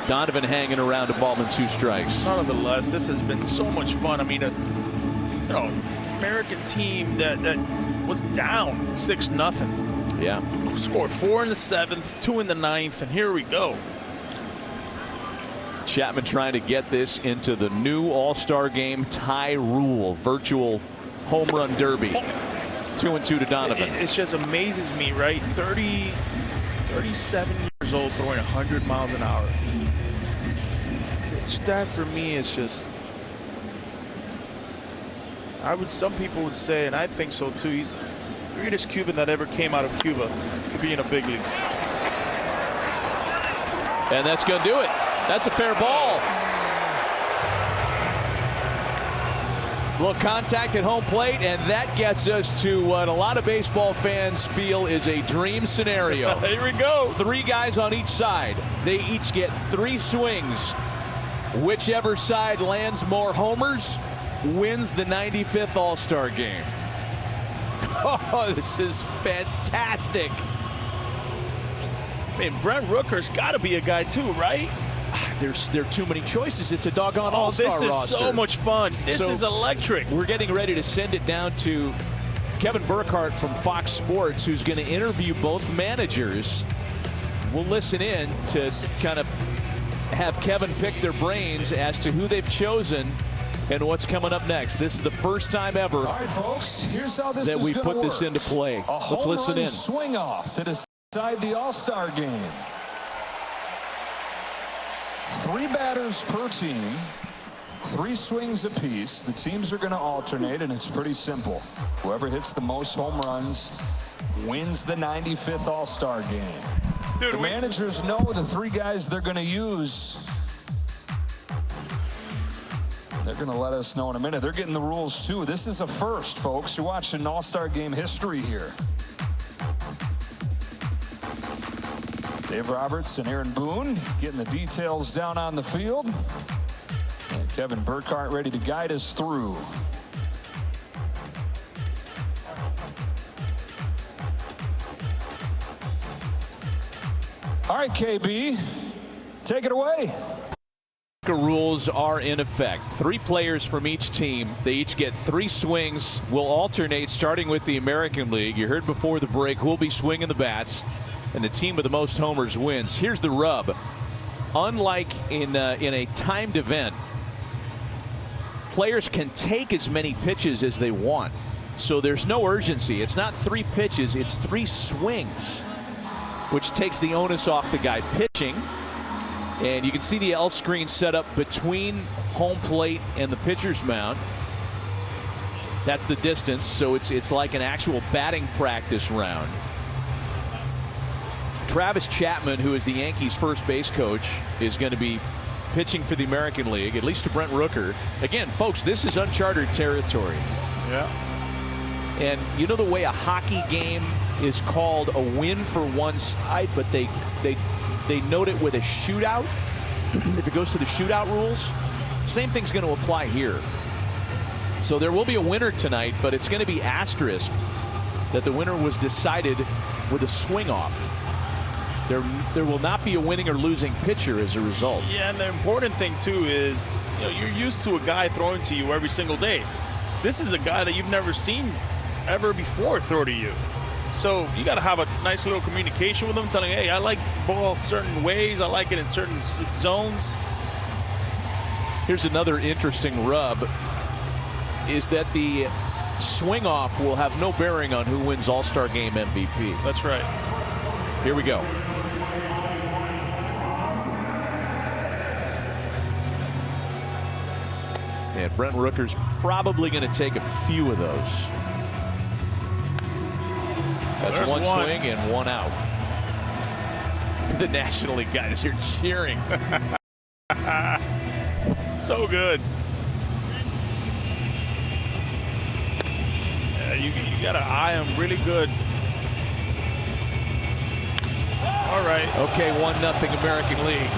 Donovan hanging around a ball and 2 strikes. Nonetheless, this has been so much fun. I mean, American team that was down 6-0. Yeah. Scored 4 in the 7th, 2 in the 9th, and here we go. Chapman trying to get this into the new All-Star game tie rule, virtual home run derby. 2-2 to Donovan. It just amazes me, right? 37 years old, throwing 100 miles an hour. That for me is just, some people would say, and I think so too, he's the greatest Cuban that ever came out of Cuba to be in the big leagues. And that's going to do it. That's a fair ball. A little contact at home plate, and that gets us to what a lot of baseball fans feel is a dream scenario. Here we go. 3 guys on each side. They each get 3 swings. Whichever side lands more homers wins the 95th All-Star game. Oh, this is fantastic. I mean, Brent Rooker's got to be a guy too, right? There are too many choices. It's a doggone all-star roster. This is so much fun. This is electric. We're getting ready to send it down to Kevin Burkhardt from Fox Sports, who's going to interview both managers. We'll listen in to kind of have Kevin pick their brains as to who they've chosen and what's coming up next. This is the first time ever All right, folks, here's how this that we put work. this into play. Let's listen in. Swing off to decide the All-Star game. 3 batters per team, 3 swings apiece. The teams are going to alternate, and it's pretty simple. Whoever hits the most home runs wins the 95th All-Star game. The managers know the 3 guys they're going to use. They're going to let us know in a minute. They're getting the rules, too. This is a first, folks. You're watching All-Star game history here. Dave Roberts and Aaron Boone getting the details down on the field. And Kevin Burkhardt ready to guide us through. All right, KB, take it away. Rules are in effect. 3 players from each team. They each get 3 swings. We'll alternate starting with the American League. You heard before the break who'll be swinging the bats, and the team with the most homers wins. Here's the rub. Unlike in a timed event, players can take as many pitches as they want. So there's no urgency. It's not 3 pitches, it's 3 swings, which takes the onus off the guy pitching. And you can see the L screen set up between home plate and the pitcher's mound. That's the distance, so it's like an actual batting practice round. Travis Chapman, who is the Yankees' first base coach, is going to be pitching for the American League, at least to Brent Rooker. Again, folks, this is uncharted territory. Yeah. And you know the way a hockey game is called a win for one side, but they note it with a shootout. If it goes to the shootout rules, same thing's going to apply here. So there will be a winner tonight, but it's going to be asterisked that the winner was decided with a swing off. There will not be a winning or losing pitcher as a result. Yeah, and the important thing too is, you're used to a guy throwing to you every single day. This is a guy that you've never seen ever before throw to you. So you got to have a nice little communication with him, telling him, hey, I like ball certain ways, I like it in certain zones. Here's another interesting rub, is that the swing off will have no bearing on who wins All-Star Game MVP. That's right. Here we go. And Brent Rooker's probably going to take a few of those. That's one swing and 1 out. The National League guys are cheering. So good. Yeah, you got to eye him really good. All right. Okay, 1-0 American League.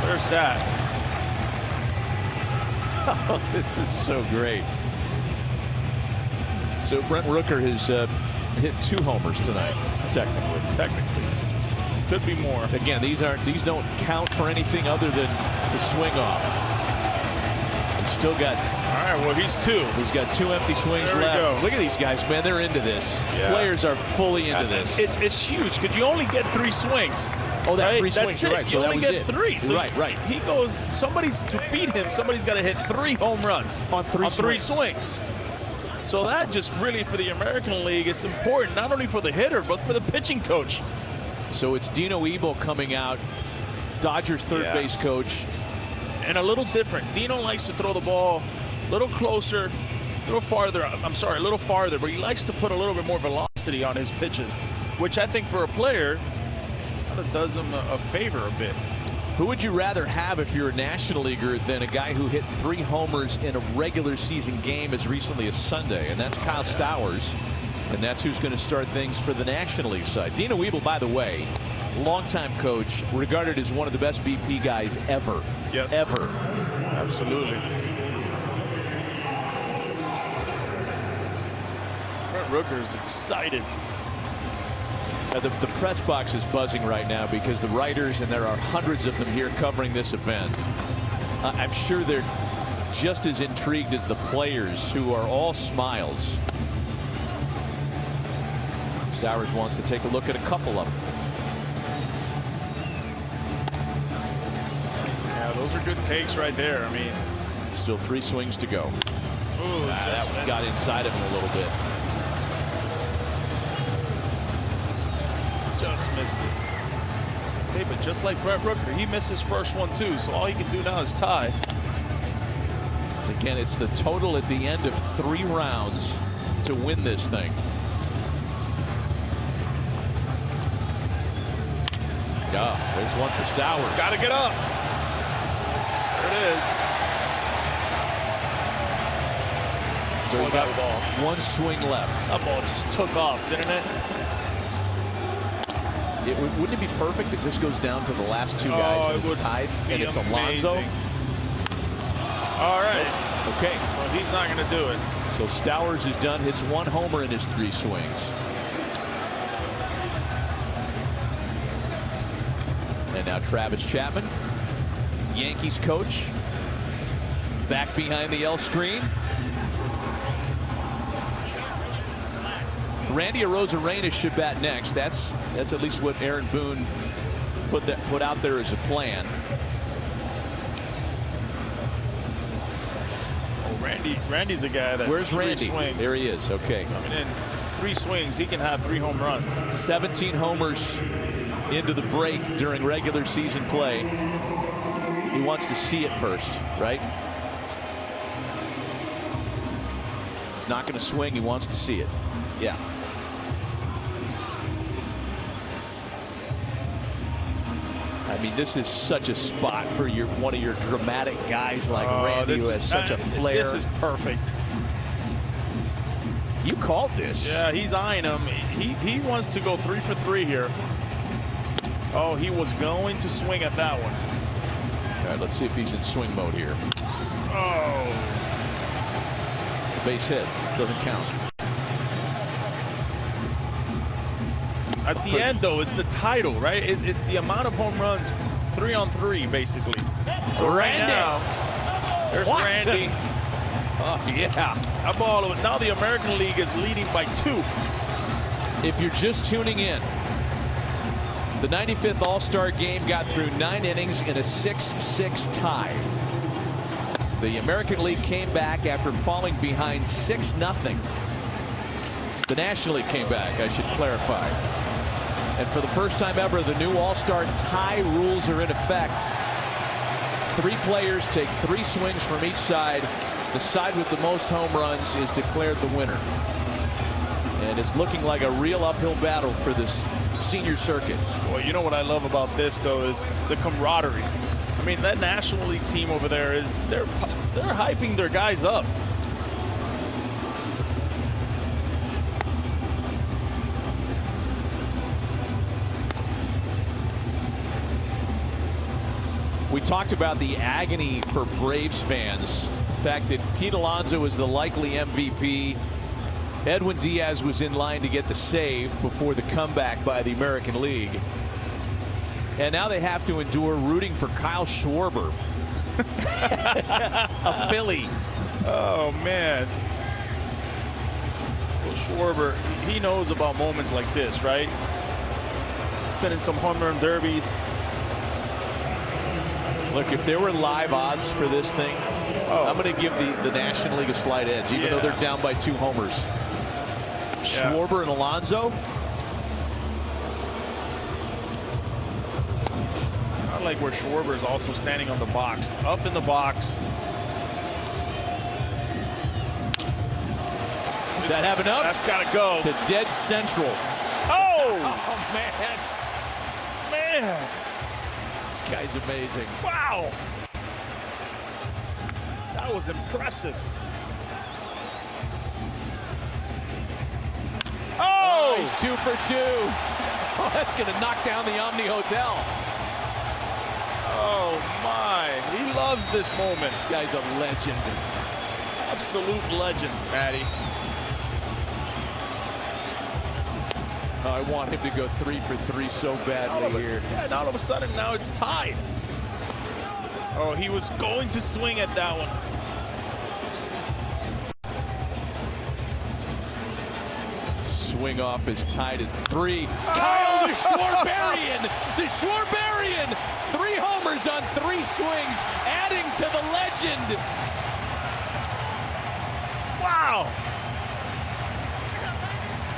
There's that. Oh, this is so great. So Brent Rooker has hit 2 homers tonight, technically. Could be more. Again, these don't count for anything other than the swing off. He's still got. All right, well, he's 2. He's got 2 empty swings There we left. go. Look at these guys, man. They're into this. Yeah. Players are fully into this. It's huge because you only get 3 swings. Oh, that right? 3 swings. That's You're it. right. You So that only was get it. 3. So right. He goes. To beat him, somebody's got to hit 3 home runs On three swings. So that just really, for the American League, it's important not only for the hitter but for the pitching coach. So it's Dino Ebel coming out, Dodgers third base coach. And a little different. Dino likes to throw the ball a little closer, a little farther. I'm sorry, a little farther, but he likes to put a little bit more velocity on his pitches, which I think for a player kind of does him a favor a bit. Who would you rather have if you're a National Leaguer than a guy who hit 3 homers in a regular season game as recently as Sunday? And that's Kyle Stowers. And that's who's going to start things for the National League side. Dino Ebel, by the way, longtime coach, regarded as one of the best BP guys ever. Yes. Ever. Absolutely. Brent Rooker is excited. The press box is buzzing right now because the writers, and there are hundreds of them here covering this event, I'm sure they're just as intrigued as the players, who are all smiles. Stowers wants to take a look at a couple of them. Yeah, those are good takes right there. I mean, still 3 swings to go. Ooh, That one got inside of him a little bit. Just missed it. Hey, but just like Brent Rooker, he missed his first one too, so all he can do now is tie. Again, it's the total at the end of 3 rounds to win this thing. Yeah, there's one for Stowers. Got to get up. There it is. So he got ball. 1 swing left. That ball just took off, didn't it? Wouldn't it be perfect if this goes down to the last 2 guys and it's tied and it's Alonso? All right. Okay. Well, he's not going to do it. So Stowers is done. Hits 1 homer in his 3 swings. And now Travis Chapman, Yankees coach, back behind the L screen. Randy Arozarena should bat next. That's at least what Aaron Boone put out there as a plan. Oh, Randy's a guy that. Where's Randy? Swings. There he is. Okay. Coming in 3 swings, he can have 3 home runs. 17 homers into the break during regular season play. He wants to see it first, right? He's not going to swing. He wants to see it. Yeah. I mean, this is such a spot for one of your dramatic guys like Randy, who has such a flair. This is perfect. You called this. Yeah, he's eyeing him. He wants to go 3 for 3 here. Oh, he was going to swing at that one. All right, let's see if he's in swing mode here. Oh. It's a base hit. Doesn't count. At the end, though, it's the title, right? It's the amount of home runs, 3 on 3, basically. So right now, there's Randy. Oh, yeah. That ball, now the American League is leading by 2. If you're just tuning in, the 95th All-Star game got through 9 innings in a 6-6 tie. The American League came back after falling behind 6-0. The National League came back, I should clarify. And for the first time ever, the new All-Star tie rules are in effect. 3 players take 3 swings from each side. The side with the most home runs is declared the winner. And it's looking like a real uphill battle for this senior circuit. Well, you know what I love about this, though, is the camaraderie. I mean, that National League team over there they're hyping their guys up. We talked about the agony for Braves fans. The fact that Pete Alonso is the likely MVP. Edwin Diaz was in line to get the save before the comeback by the American League. And now they have to endure rooting for Kyle Schwarber, a Philly. Oh, man. Well, Schwarber, he knows about moments like this, right? He's been in some home run derbies. Look, if there were live odds for this thing, I'm going to give the National League a slight edge, even though they're down by 2 homers. Schwarber and Alonso. I like where Schwarber is also standing on the box, up in the box. Does that have enough? That's got to go. To dead central. Oh! Oh, man. Man. This guy's amazing. Wow. That was impressive. Oh! He's 2 for 2. Oh, that's going to knock down the Omni Hotel. Oh, my. He loves this moment. Guy's a legend. Absolute legend, Matty. I want him to go 3 for 3 so badly here. Yeah, and all of a sudden now it's tied. Oh, he was going to swing at that one. Swing off is tied at 3. Kyle the Schwarberian! The Schwarberian! 3 homers on 3 swings, adding to the legend. Wow!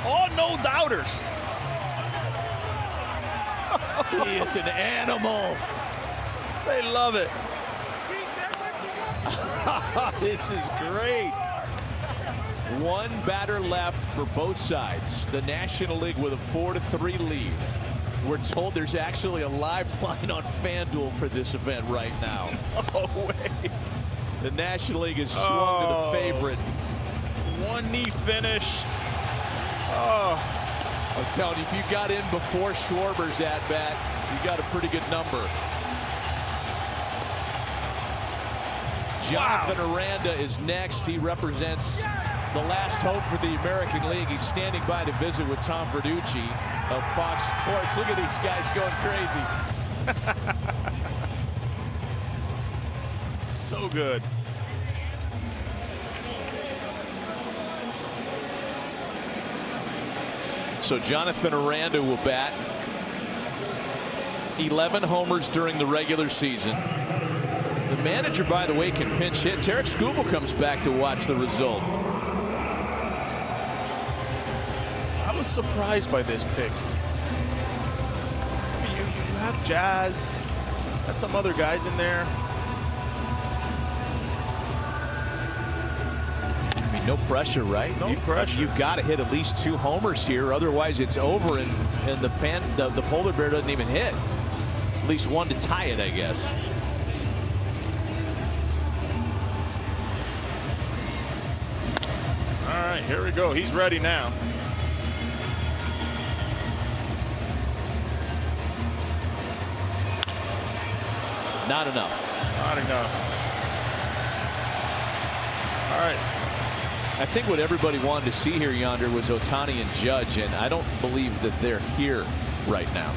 All no doubters. He is an animal. They love it. This is great. 1 batter left for both sides. The National League with a 4-3 lead. We're told there's actually a live line on FanDuel for this event right now. No way. The National League has swung to the favorite. 1 knee finish. Oh. I'm telling you, if you got in before Schwarber's at bat, you got a pretty good number. Jonathan Aranda is next. He represents the last hope for the American League. He's standing by to visit with Tom Verducci of Fox Sports. Look at these guys going crazy. So good. So Jonathan Aranda will bat. 11 homers during the regular season. The manager, by the way, can pinch hit. Tarek Skubal comes back to watch the result. I was surprised by this pick. I mean, you have Jazz, has some other guys in there. I mean, no pressure, right? No pressure. You've got to hit at least 2 homers here, otherwise it's over, and the polar bear doesn't even hit. At least 1 to tie it, I guess. All right, here we go. He's ready now. Not enough. Not enough. All right. I think what everybody wanted to see here, Yonder, was Ohtani and Judge, and I don't believe that they're here right now.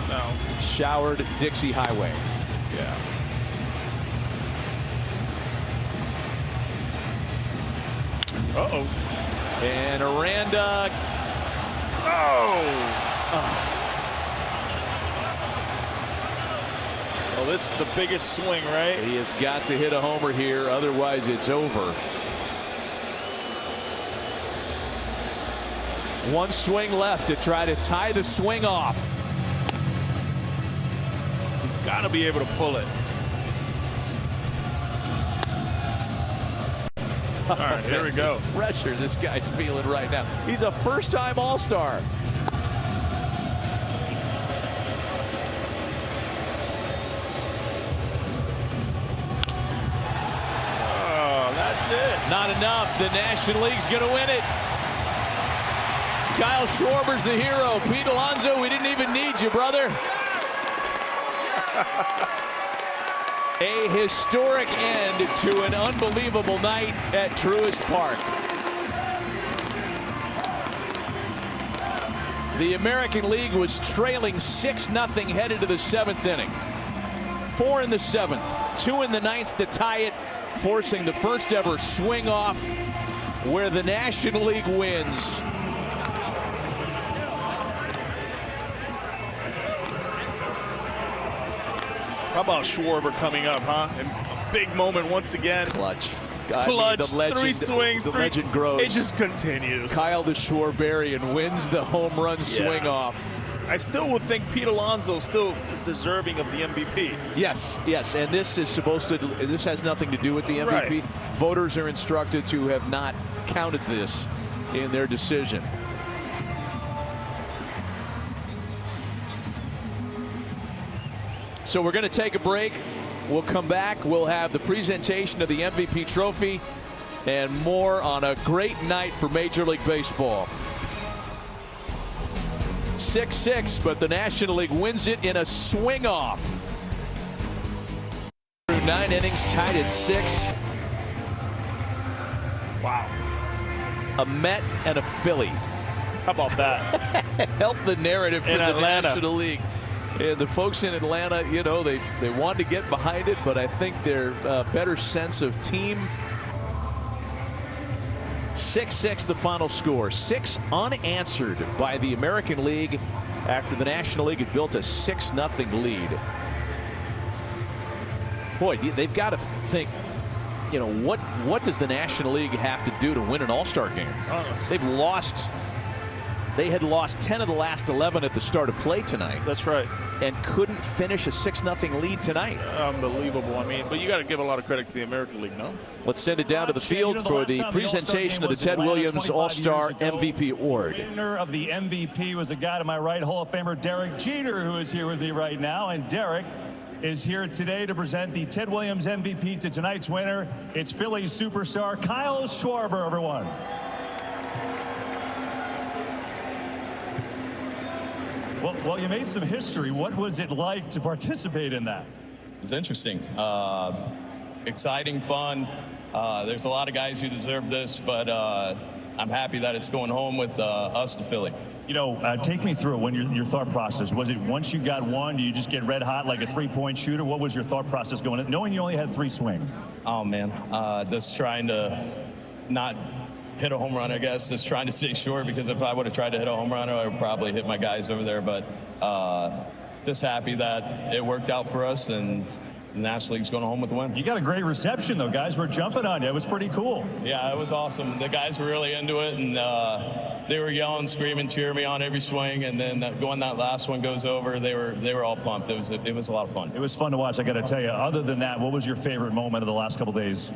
No. Showered Dixie Highway. Yeah. Uh-oh. And Aranda. Oh! Well, this is the biggest swing, right? He has got to hit a homer here, otherwise it's over. 1 swing left to try to tie the swing off. He's got to be able to pull it. All right, here we go. Pressure this guy's feeling right now. He's a first-time All-Star. Oh, that's it. Not enough. The National League's going to win it. Kyle Schwarber's the hero. Pete Alonso, we didn't even need you, brother. A historic end to an unbelievable night at Truist Park. The American League was trailing 6-0 headed to the 7th inning. 4 in the 7th, 2 in the 9th to tie it, forcing the first ever swing off where the National League wins. How about Schwarber coming up, huh? And a big moment once again. Clutch. Clutch, the legend, 3 swings, the legend grows. It just continues. Kyle the Schwarberian wins the home run swing off. I still would think Pete Alonso still is deserving of the MVP. Yes, yes, and this is supposed to, this has nothing to do with the MVP. Right. Voters are instructed to have not counted this in their decision. So we're going to take a break. We'll come back. We'll have the presentation of the MVP trophy and more on a great night for Major League Baseball. 6-6, but the National League wins it in a swing off. Through 9 innings, tied at 6. Wow. A Met and a Philly. How about that? Help the narrative for In the Atlanta. National League. And the folks in Atlanta, you know, they wanted to get behind it, but I think their better sense of team. 6-6 the final score. 6 unanswered by the American League after the National League had built a 6-0 lead. Boy, they've got to think, you know, what does the National League have to do to win an All-Star game? They had lost 10 of the last 11 at the start of play tonight. That's right. And couldn't finish a 6-0 lead tonight. Unbelievable. I mean, but you got to give a lot of credit to the American League, no? Let's send it down to the field for the presentation of the Ted Williams All-Star MVP Award. Winner of the MVP was a guy to my right, Hall of Famer Derek Jeter, who is here with me right now. And Derek is here today to present the Ted Williams MVP to tonight's winner. It's Phillies superstar Kyle Schwarber, everyone. Well, you made some history. What was it like to participate in that? It was interesting, exciting, fun. There's a lot of guys who deserve this, but I'm happy that it's going home with us to Philly. You know, take me through when your thought process. Was it once you got one, do you just get red hot like a three-point shooter? What was your thought process going in, knowing you only had 3 swings? Oh, man, just trying to not hit a home run, I guess. Just trying to stay short, because if I would have tried to hit a home run, I would probably hit my guys over there. But just happy that it worked out for us, and the National League's going home with the win. You got a great reception, though. Guys were jumping on you. It was pretty cool. Yeah, it was awesome. The guys were really into it, and they were yelling, screaming, cheering me on every swing. And then when that last one goes over, they were all pumped. It was a lot of fun. It was fun to watch, I got to tell you. Other than that, what was your favorite moment of the last couple days?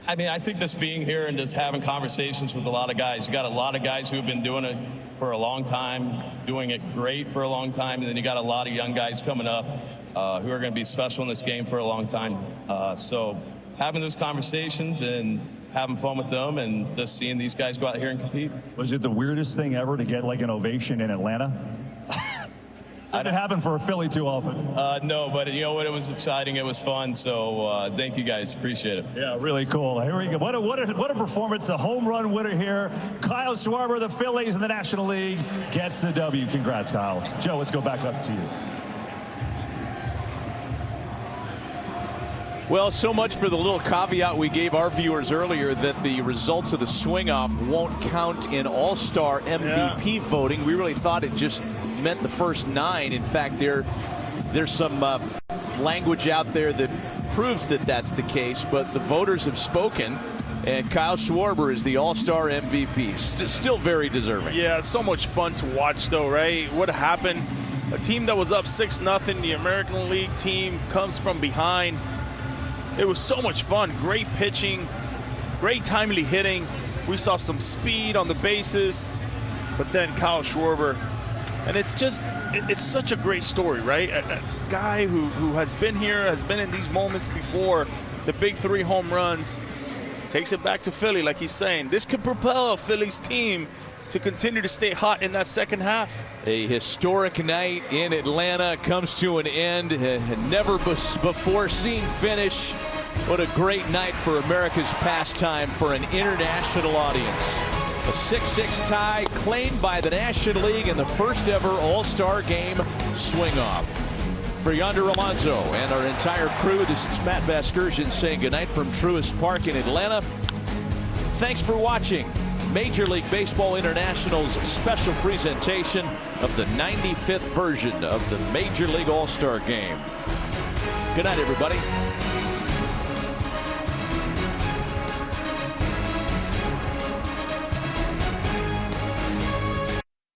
I mean, I think just being here and just having conversations with a lot of guys. You got a lot of guys who have been doing it for a long time, doing it great for a long time, and then you got a lot of young guys coming up who are going to be special in this game for a long time. So having those conversations and having fun with them, and just seeing these guys go out here and compete. Was it the weirdest thing ever to get like an ovation in Atlanta? Doesn't happen for a Philly too often. No, but you know what? It was exciting. It was fun. So thank you guys. Appreciate it. Yeah, really cool. Here we go. What a performance. A home run winner here. Kyle Schwarber, the Phillies in the National League, gets the W. Congrats, Kyle. Joe, let's go back up to you. Well, so much for the little caveat we gave our viewers earlier that the results of the swing-off won't count in All-Star MVP voting. We really thought it just meant the first 9. In fact, there's some language out there that proves that that's the case, but the voters have spoken, and Kyle Schwarber is the All-Star MVP. Still very deserving. Yeah, so much fun to watch, though, right? What happened? A team that was up 6-0, the American League team comes from behind. It was so much fun. Great pitching, great timely hitting. We saw some speed on the bases, but then Kyle Schwarber. And it's such a great story, right? A guy who has been here, has been in these moments before, the big 3 home runs, takes it back to Philly, like he's saying. This could propel a Phillies team to continue to stay hot in that second half. A historic night in Atlanta comes to an end. A never before seen finish. What a great night for America's pastime for an international audience. A 6-6 tie claimed by the National League in the first ever All-Star Game swing-off. For Yonder Alonso and our entire crew, this is Matt Vasgersian saying goodnight from Truist Park in Atlanta. Thanks for watching Major League Baseball International's special presentation of the 95th version of the Major League All-Star Game. Good night, everybody.